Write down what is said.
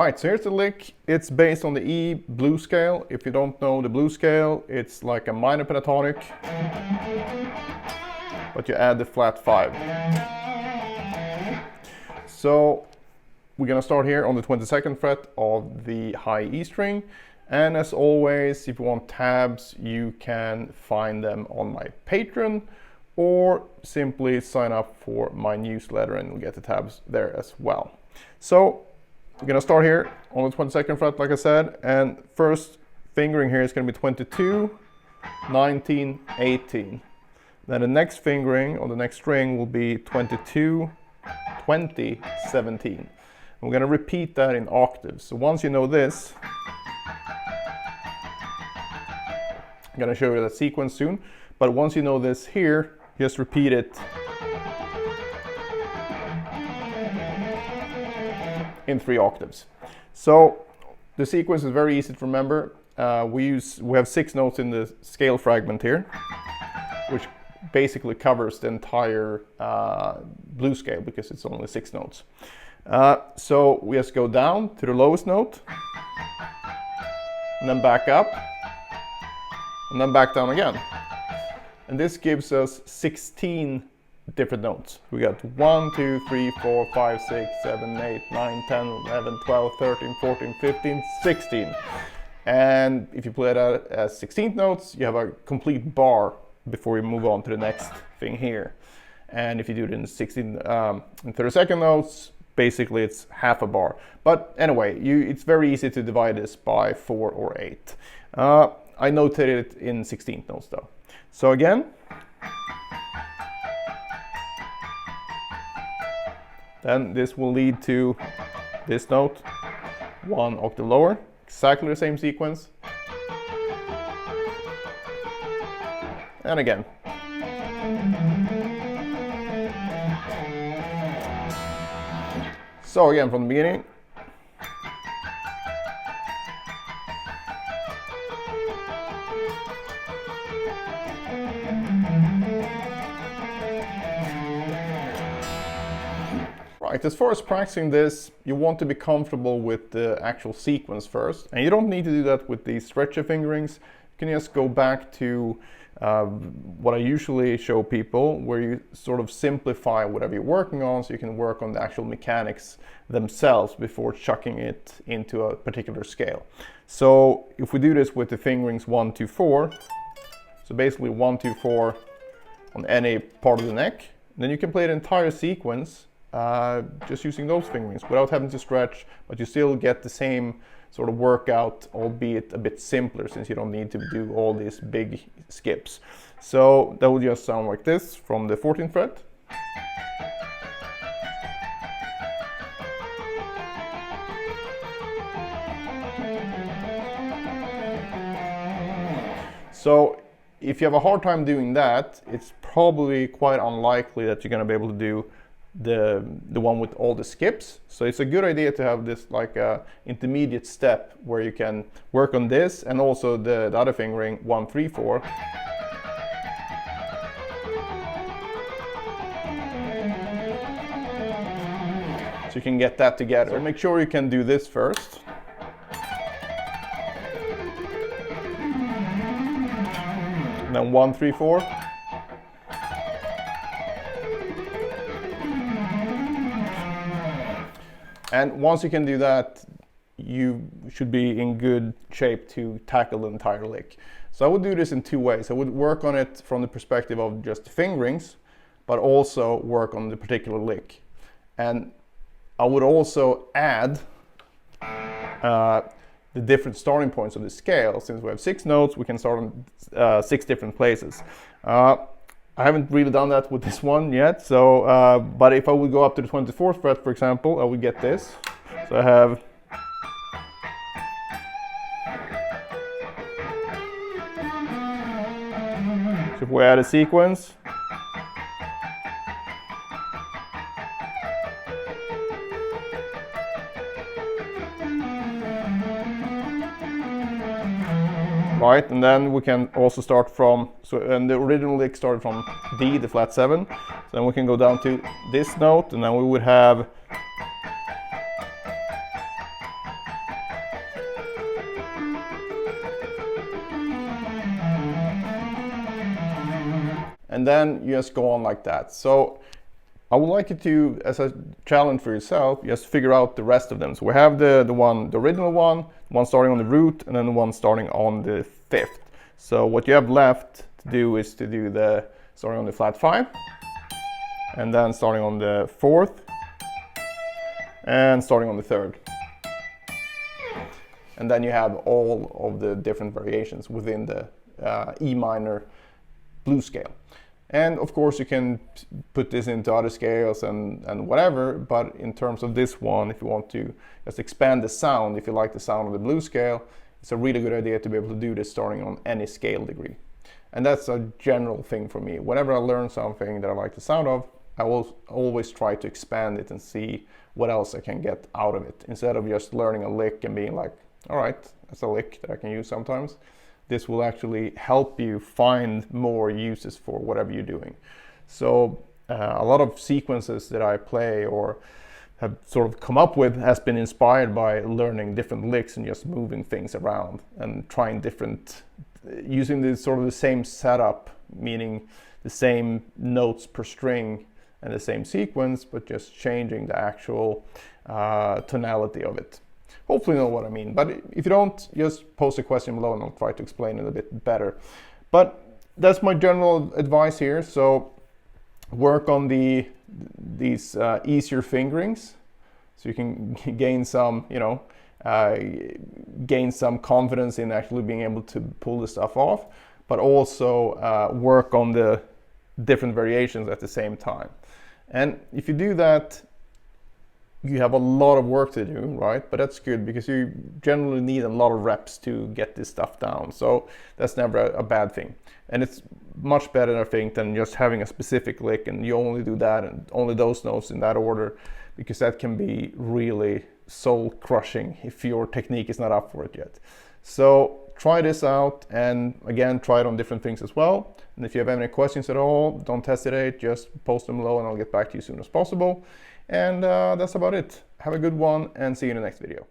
Right, so here's the lick. It's based on the E blues scale. If you don't know the blues scale, it's like a minor pentatonic, but you add the flat 5. So we're gonna start here on the 22nd fret of the high E string. And as always, if you want tabs, you can find them on my Patreon, or simply sign up for my newsletter and you'll get the tabs there as well. So we're gonna start here on the 22nd fret, like I said, and first fingering here is gonna be 22, 19, 18. Then the next fingering on the next string will be 22, 20, 17. And we're gonna repeat that in octaves. So once you know this, I'm gonna show you that sequence soon, but once you know this here, just repeat it in 3 octaves. So the sequence is very easy to remember. We have 6 notes in the scale fragment here, which basically covers the entire blues scale because it's only 6 notes. So we just go down to the lowest note, and then back up, and then back down again. And this gives us 16 different notes. We got 1, 2, 3, 4, 5, 6, 7, 8, 9, 10, 11, 12, 13, 14, 15, 16. And if you play that as 16th notes, you have a complete bar before you move on to the next thing here. And if you do it in 32nd notes, basically it's half a bar. But anyway, it's very easy to divide this by 4 or 8. I notated it in 16th notes though. So again, then this will lead to this note, 1 octave lower, exactly the same sequence. And again. So again from the beginning. Right, as far as practicing this, you want to be comfortable with the actual sequence first. And you don't need to do that with these stretcher fingerings. You can just go back to what I usually show people, where you sort of simplify whatever you're working on so you can work on the actual mechanics themselves before chucking it into a particular scale. So if we do this with the fingerings 1, 2, 4, so basically 1, 2, 4 on any part of the neck, then you can play the entire sequence just using those fingerings without having to stretch, but you still get the same sort of workout, albeit a bit simpler since you don't need to do all these big skips. So that will just sound like this from the 14th fret. So if you have a hard time doing that, it's probably quite unlikely that you're going to be able to do the one with all the skips. So it's a good idea to have this like a intermediate step where you can work on this and also the other fingering 1, 3, 4. So you can get that together. So make sure you can do this first. And then 1, 3, 4. And once you can do that, you should be in good shape to tackle the entire lick. So I would do this in 2 ways. I would work on it from the perspective of just the fingerings, but also work on the particular lick. And I would also add the different starting points of the scale. Since we have 6 notes, we can start on 6 different places. I haven't really done that with this one yet, so but if I would go up to the 24th fret, for example, I would get this. So I have so if we add a sequence, right, and then we can also start from, and the original lick started from D, the flat 7, so then we can go down to this note, and then we would have and then you just go on like that. So I would like you to, as a challenge for yourself, just figure out the rest of them. So we have the original one starting on the root, and then the one starting on the fifth. So what you have left to do is to do the starting on the flat 5, and then starting on the 4th, and starting on the 3rd. And then you have all of the different variations within the E minor blues scale. And of course you can put this into other scales and whatever, but in terms of this one, if you want to just expand the sound, if you like the sound of the blues scale, it's a really good idea to be able to do this starting on any scale degree. And that's a general thing for me. Whenever I learn something that I like the sound of, I will always try to expand it and see what else I can get out of it, instead of just learning a lick and being like, all right, that's a lick that I can use sometimes. This will actually help you find more uses for whatever you're doing. So a lot of sequences that I play or have sort of come up with has been inspired by learning different licks and just moving things around and trying different, using the sort of the same setup, meaning the same notes per string and the same sequence, but just changing the actual tonality of it. Hopefully you know what I mean, but if you don't, just post a question below and I'll try to explain it a bit better. But that's my general advice here. So work on these easier fingerings, so you can gain some, gain some confidence in actually being able to pull the stuff off, but also work on the different variations at the same time. And if you do that, you have a lot of work to do, right? But that's good, because you generally need a lot of reps to get this stuff down. So that's never a bad thing. And it's much better, I think, than just having a specific lick and you only do that and only those notes in that order, because that can be really soul crushing if your technique is not up for it yet. So try this out, and again, try it on different things as well. And if you have any questions at all, don't hesitate, just post them below and I'll get back to you as soon as possible. And that's about it. Have a good one and see you in the next video.